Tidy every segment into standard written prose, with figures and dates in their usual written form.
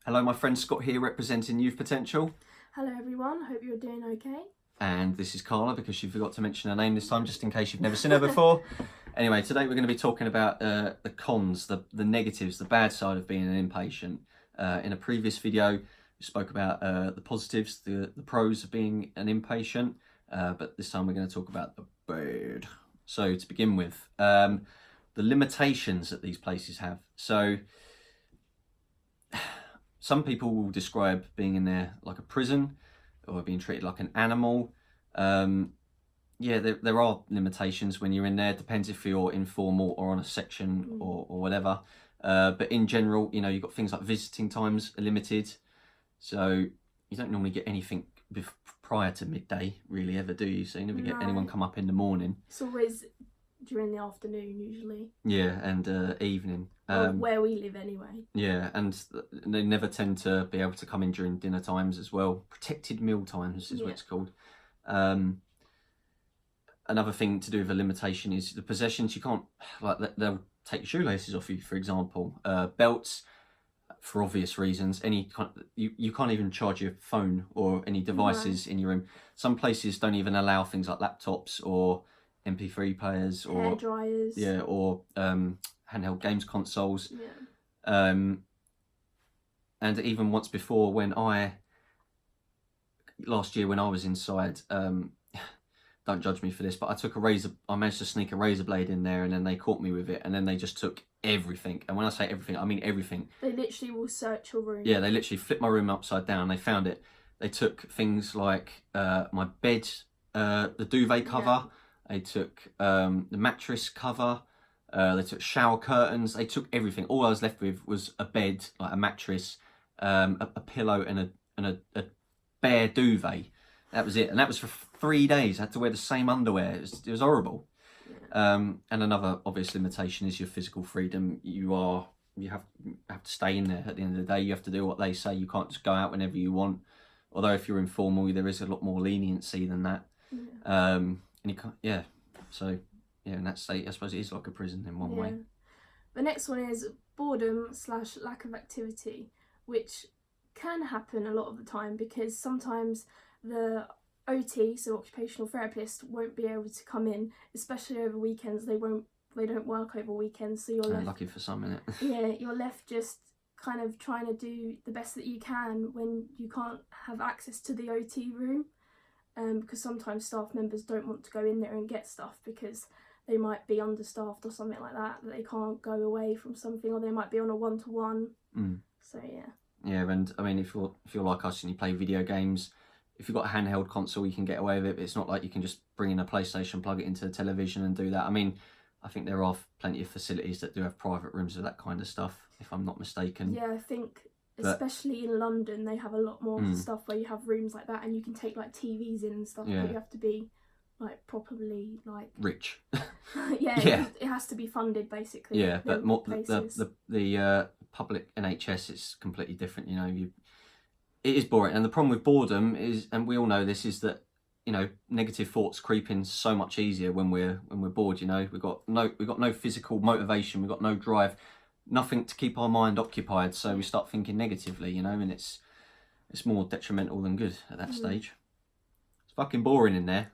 Hello, my friend Scott here representing Youth Potential. Hello everyone, hope you're doing okay. And this is Carla, because she forgot to mention her name this time, just in case you've never seen her before. Anyway, today we're going to be talking about the cons, the negatives, the bad side of being an inpatient. In a previous video, we spoke about the positives, the pros of being an inpatient, but this time we're going to talk about the bad. So to begin with, the limitations that these places have. So some people will describe being in there like a prison or being treated like an animal. Yeah, there are limitations when you're in there. Depends if you're informal or on a section or whatever. But in general, you know, you've got things like visiting times are limited. So you don't normally get anything prior to midday, really, ever, do you? So you never get anyone come up in the morning. It's always during the afternoon, usually. Yeah, and evening. Where we live anyway. Yeah, and they never tend to be able to come in during dinner times as well. Protected meal times is what it's called. Another thing to do with a limitation is the possessions. You can't, like, they'll take your shoelaces off you, for example. Belts, for obvious reasons. You can't even charge your phone or any devices in your room. Some places don't even allow things like laptops or MP3 players or hair dryers. Yeah, or handheld games consoles. Yeah. And even once before, last year when I was inside, don't judge me for this, but I managed to sneak a razor blade in there, and then they caught me with it, and then they just took everything. And when I say everything, I mean everything. They literally will search your room. Yeah, they literally flipped my room upside down. They found it. They took things like my bed, the duvet cover. Yeah. They took the mattress cover. They took shower curtains. They took everything. All I was left with was a bed, like a mattress, a pillow, and a bare duvet. That was it, and that was for 3 days. I had to wear the same underwear. It was horrible. Yeah. And another obvious limitation is your physical freedom. You have to stay in there at the end of the day. You have to do what they say. You can't just go out whenever you want. Although if you're informal, there is a lot more leniency than that. Yeah. And you can't. Yeah. So yeah, in that state, I suppose it is like a prison in one way. The next one is boredom / lack of activity, which can happen a lot of the time because sometimes the OT, so occupational therapist, won't be able to come in, especially over weekends. They don't work over weekends, so you're left, lucky for some, innit? Yeah, you're left just kind of trying to do the best that you can when you can't have access to the OT room, because sometimes staff members don't want to go in there and get stuff because they might be understaffed or something like that they can't go away from something, or they might be on a one-to-one. So yeah, and I mean, if you're like us and you play video games, if you've got a handheld console, you can get away with it, but it's not like you can just bring in a PlayStation, plug it into the television and do that. I mean, I think there are plenty of facilities that do have private rooms of that kind of stuff, if I'm not mistaken. Yeah, I think especially in London, they have a lot more stuff where you have rooms like that and you can take like TVs in and stuff, but you have to be like properly like rich. yeah. It has to be funded basically. Yeah, but more the public NHS is completely different, you know. It is boring, and the problem with boredom is, and we all know this, is that, you know, negative thoughts creep in so much easier when we're bored. You know, we've got no physical motivation, we've got no drive, nothing to keep our mind occupied, so we start thinking negatively, you know, and it's more detrimental than good at that stage. It's fucking boring in there.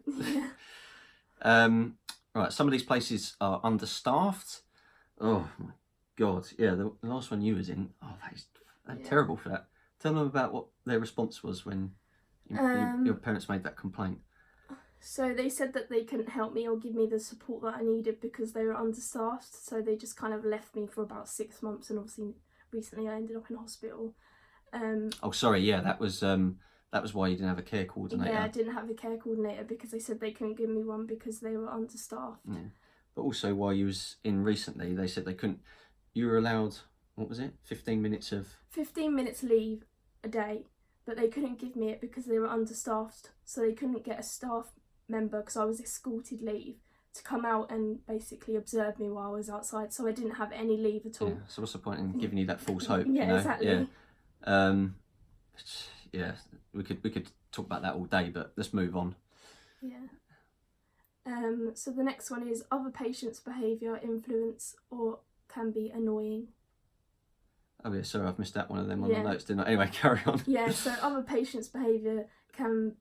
Right, some of these places are understaffed. Oh my god, yeah, the last one you was in, that's terrible for that. Tell them about what their response was when your parents made that complaint. So they said that they couldn't help me or give me the support that I needed because they were understaffed. So they just kind of left me for about 6 months, and obviously recently I ended up in hospital. Oh, sorry, yeah, that was why you didn't have a care coordinator. Yeah, I didn't have a care coordinator because they said they couldn't give me one because they were understaffed. Yeah, but also while you was in recently, they said they couldn't. You were allowed, what was it, 15 minutes leave a day, but they couldn't give me it because they were understaffed, so they couldn't get a staff member, because I was escorted leave, to come out and basically observe me while I was outside, so I didn't have any leave at all. Yeah, so what's the point in giving you that false hope? Yeah, you know? Exactly. Yeah, we could talk about that all day, but let's move on. Yeah. So the next one is other patients' behaviour influence or can be annoying. Oh yeah, sorry, I've missed that one of them on Yeah. the notes, didn't I? Anyway, carry on. Yeah, so other patients' behaviour can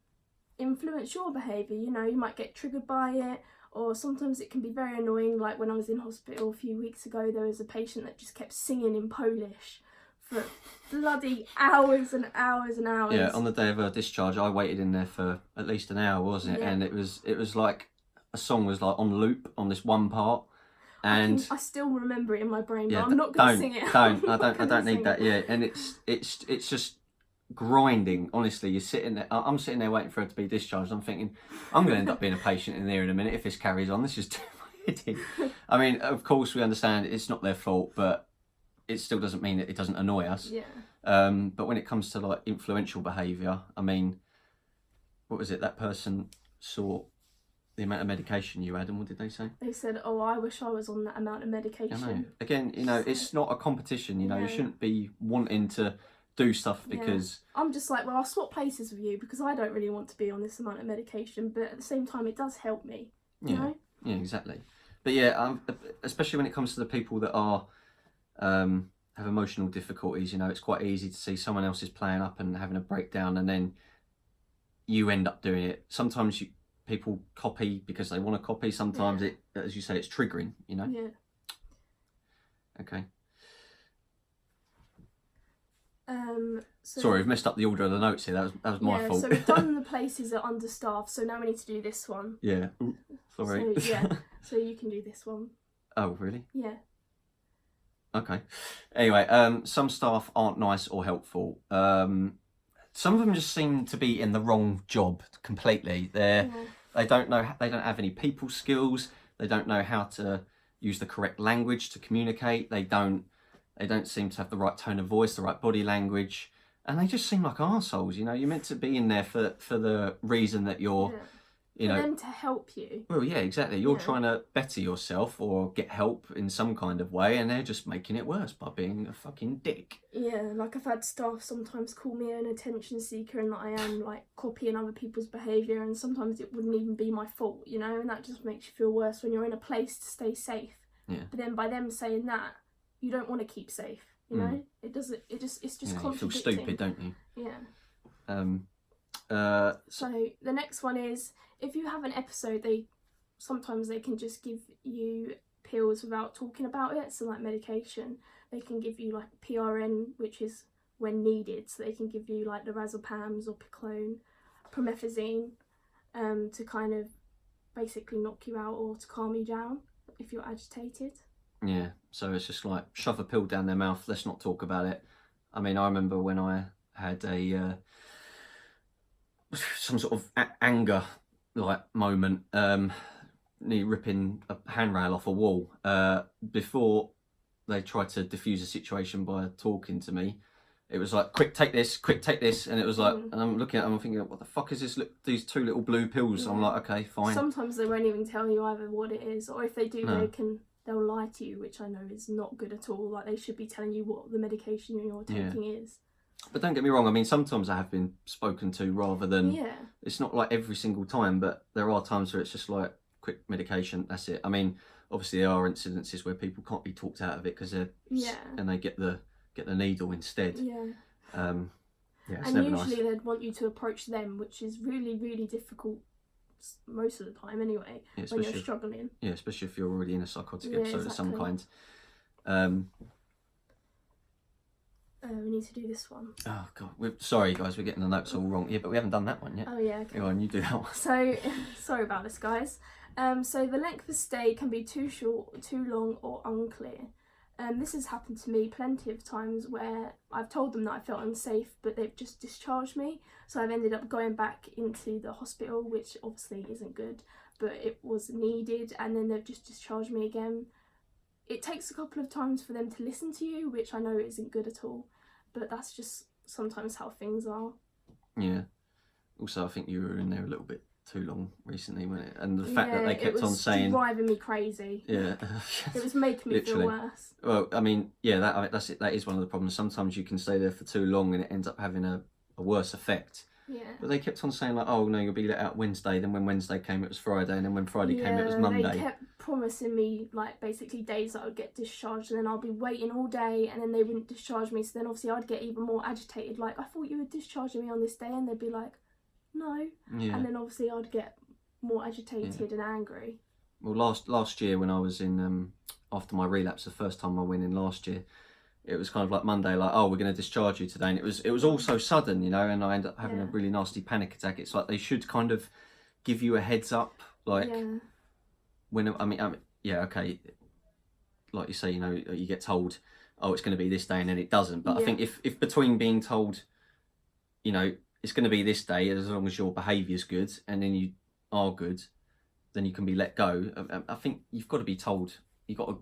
influence your behaviour. You know, you might get triggered by it, or sometimes it can be very annoying. Like when I was in hospital a few weeks ago, there was a patient that just kept singing in Polish for bloody hours and hours and hours. Yeah, on the day of her discharge, I waited in there for at least an hour, wasn't it? Yeah. And it was like a song was like on loop on this one part, and I still remember it in my brain, yeah, but I'm not going to sing it. I don't need that. Yeah, and it's just grinding. Honestly, you're sitting there. I'm sitting there waiting for her to be discharged. I'm thinking, I'm going to end up being a patient in there in a minute if this carries on. This is too much. I mean, of course, we understand it's not their fault, but it still doesn't mean that it doesn't annoy us. Yeah. But when it comes to like influential behaviour, I mean, what was it? That person saw the amount of medication you had, and what did they say? They said, "Oh, I wish I was on that amount of medication." I know. Again, you know, it's not a competition. You know, you shouldn't be wanting to do stuff because I'm just like, well, I'll swap places with you because I don't really want to be on this amount of medication, but at the same time, it does help me. You know? Yeah, exactly. But yeah, especially when it comes to the people that are have emotional difficulties, you know, it's quite easy to see someone else is playing up and having a breakdown, and then you end up doing it. Sometimes people copy because they want to copy. Sometimes it, as you say, it's triggering. You know. Yeah. Okay. So, Sorry, I've messed up the order of the notes here. That was my fault. So we've done the places that are understaffed. So now we need to do this one. Yeah. Ooh, sorry. So, yeah. So you can do this one. Oh, really? Yeah. Okay. Anyway, some staff aren't nice or helpful. Some of them just seem to be in the wrong job completely. They don't have any people skills. They don't know how to use the correct language to communicate. They don't seem to have the right tone of voice, the right body language, and they just seem like arseholes. You know, you're meant to be in there for the reason that you're, you know, for them to help you. Well, yeah, exactly. You're trying to better yourself or get help in some kind of way, and they're just making it worse by being a fucking dick. Yeah, like I've had staff sometimes call me an attention seeker and that I am like copying other people's behaviour, and sometimes it wouldn't even be my fault, you know, and that just makes you feel worse when you're in a place to stay safe. Yeah. But then by them saying that, you don't want to keep safe, you know? It's just You contradicting. feel stupid, don't you? Yeah. So the next one is, if you have an episode, sometimes they can just give you pills without talking about it. So like medication, they can give you like PRN, which is when needed. So they can give you like lorazepams or Piclone, promethazine, to kind of basically knock you out or to calm you down if you're agitated. Yeah, so it's just like shove a pill down their mouth, let's not talk about it. I mean, I remember when I had some sort of anger like moment, nearly ripping a handrail off a wall, before they tried to diffuse the situation by talking to me. It was like, quick take this, and it was like, and I'm looking at them, I'm thinking, what the fuck is this? These two little blue pills. I'm like, okay, fine. Sometimes they won't even tell you either what it is, or if they do, they'll lie to you, which I know is not good at all. Like, they should be telling you what the medication you're taking is. But don't get me wrong, I mean, sometimes I have been spoken to rather than... Yeah. It's not like every single time, but there are times where it's just like, quick medication, that's it. I mean, obviously there are incidences where people can't be talked out of it because they're... Yeah. And they get the needle instead. Yeah. It's and never usually nice. they'd want you to approach them, which is really, really difficult most of the time anyway, when you're struggling. Yeah, especially if you're already in a psychotic episode of some kind. We need to do this one. Oh god, sorry guys, we're getting the notes all wrong. Yeah, but we haven't done that one yet. Oh yeah, okay. Go on, you do that one. So, sorry about this, guys. So the length of stay can be too short, too long, or unclear. This has happened to me plenty of times where I've told them that I felt unsafe, but they've just discharged me. So I've ended up going back into the hospital, which obviously isn't good, but it was needed, and then they've just discharged me again. It takes a couple of times for them to listen to you, which I know isn't good at all, but that's just sometimes how things are. Yeah. Also, I think you were in there a little bit too long recently, wasn't it? And the fact that they kept on saying... it was driving me crazy. Yeah. It was making me feel worse. Well, I mean, yeah, that's it. That is one of the problems. Sometimes you can stay there for too long and it ends up having a worse effect. Yeah. But they kept on saying like, oh no, you'll be let out Wednesday. Then when Wednesday came, it was Friday, and then when Friday came, it was Monday. They kept promising me like basically days that I would get discharged, and then I'll be waiting all day, and then they wouldn't discharge me. So then obviously I'd get even more agitated. Like, I thought you were discharging me on this day, and they'd be like, no. Yeah. And then obviously I'd get more agitated and angry. Well, last year when I was in after my relapse, the first time I went in last year, it was kind of like Monday, like, oh, we're going to discharge you today, and it was all so sudden, you know, and I ended up having a really nasty panic attack. It's like they should kind of give you a heads up, like when I mean, yeah, okay, like you say, you know, you get told, oh, it's going to be this day, and then it doesn't. But I think if between being told, you know, it's going to be this day, as long as your behaviour's good, and then you are good, then you can be let go. I think you've got to be told. You've got to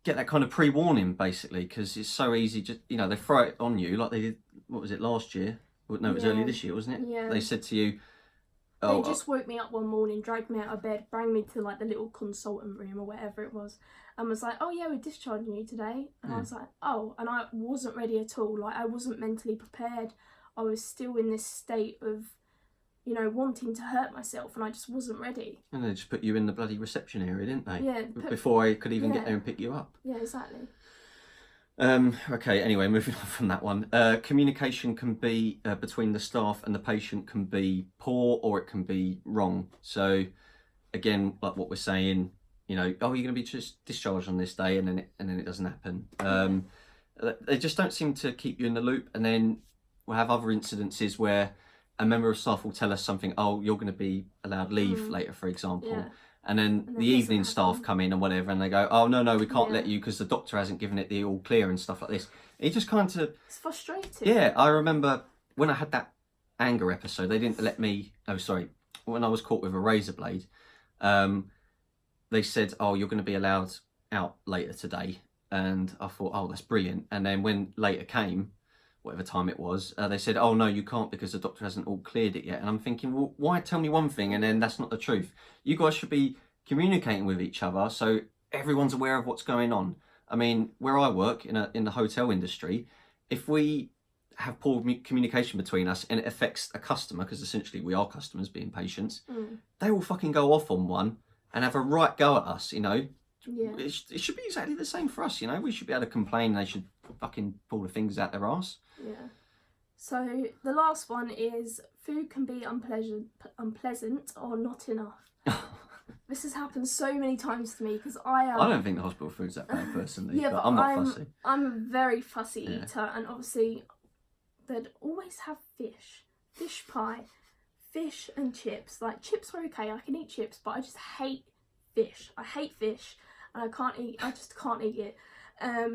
get that kind of pre-warning, basically, because it's so easy. Just, you know, they throw it on you like they did. What was it, last year? No, it was early this year, wasn't it? Yeah. They said to you, oh, they just woke me up one morning, dragged me out of bed, brought me to like the little consultant room or whatever it was, and was like, oh yeah, we're discharging you today. And I was like, oh, and I wasn't ready at all. Like, I wasn't mentally prepared. I was still in this state of, you know, wanting to hurt myself, and I just wasn't ready. And they just put you in the bloody reception area, didn't they? Yeah. Before I could even get there and pick you up. Yeah, exactly. Okay, anyway, moving on from that one. Communication can be, between the staff and the patient, can be poor, or it can be wrong. So, again, like what we're saying, you know, oh, you're going to be just discharged on this day, and then it doesn't happen. They just don't seem to keep you in the loop, and then we'll have other incidences where a member of staff will tell us something, oh, you're going to be allowed leave later, for example. And then the evening staff come in and whatever, and they go, oh, no, we can't let you because the doctor hasn't given it the all clear and stuff like this. It just kind of... It's frustrating. Yeah, I remember when I had that anger episode, they didn't let me... Oh, sorry. When I was caught with a razor blade, they said, oh, you're going to be allowed out later today. And I thought, oh, that's brilliant. And then when later came, whatever time it was, they said, oh no, you can't because the doctor hasn't all cleared it yet. And I'm thinking, well, why tell me one thing and then that's not the truth? You guys should be communicating with each other so everyone's aware of what's going on. I mean, where I work in the hotel industry, if we have poor communication between us and it affects a customer, because essentially we are customers being patients, they will fucking go off on one and have a right go at us, you know. Yeah. It should be exactly the same for us, you know. We should be able to complain, they should fucking pull the fingers out their arse. Yeah. So the last one is food can be unpleasant or not enough. This has happened so many times to me because I don't think the hospital food's that bad personally, but I'm not fussy. I'm a very fussy eater, and obviously they'd always have fish pie, fish and chips. Like, chips are okay, I can eat chips, but I just hate fish. I hate fish, and I just can't eat it.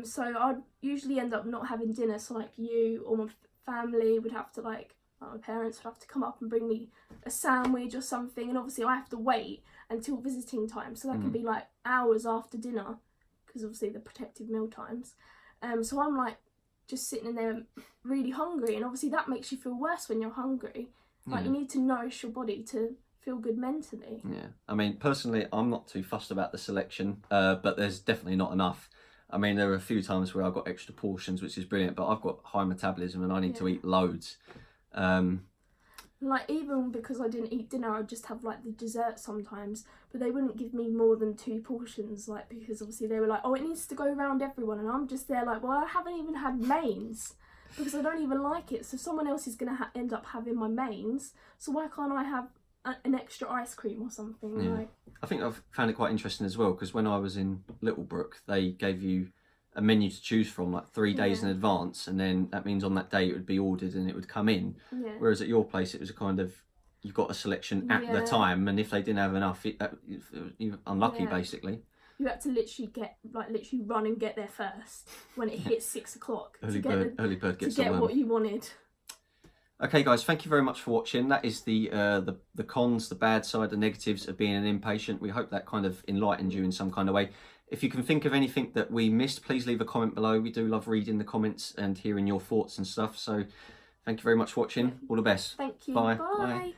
So I'd usually end up not having dinner, so like you or my family would have to my parents would have to come up and bring me a sandwich or something, and obviously I have to wait until visiting time, so that can be like hours after dinner, because obviously the protective meal times. So I'm like just sitting in there really hungry, and obviously that makes you feel worse when you're hungry. Like, you need to nourish your body to feel good mentally. Yeah, I mean, personally, I'm not too fussed about the selection, but there's definitely not enough. I mean, there are a few times where I've got extra portions, which is brilliant, but I've got high metabolism and I need to eat loads. Like, even because I didn't eat dinner, I'd just have like the dessert sometimes, but they wouldn't give me more than 2 portions, like, because obviously they were like, oh, it needs to go around everyone, and I'm just there like, well, I haven't even had mains because I don't even like it, so someone else is going to end up having my mains, so why can't I have an extra ice cream or something? Like, I think I've found it quite interesting as well, because when I was in Littlebrook, they gave you a menu to choose from like 3 days in advance, and then that means on that day it would be ordered and it would come in. Whereas at your place it was a kind of, you've got a selection at the time, and if they didn't have enough, you're unlucky basically. You had to literally run and get there first when it hit 6 o'clock early bird gets to get what you wanted. Okay guys, thank you very much for watching. That is the cons, the bad side, the negatives of being an inpatient. We hope that kind of enlightened you in some kind of way. If you can think of anything that we missed, please leave a comment below. We do love reading the comments and hearing your thoughts and stuff. So thank you very much for watching. All the best. Thank you. Bye. Bye.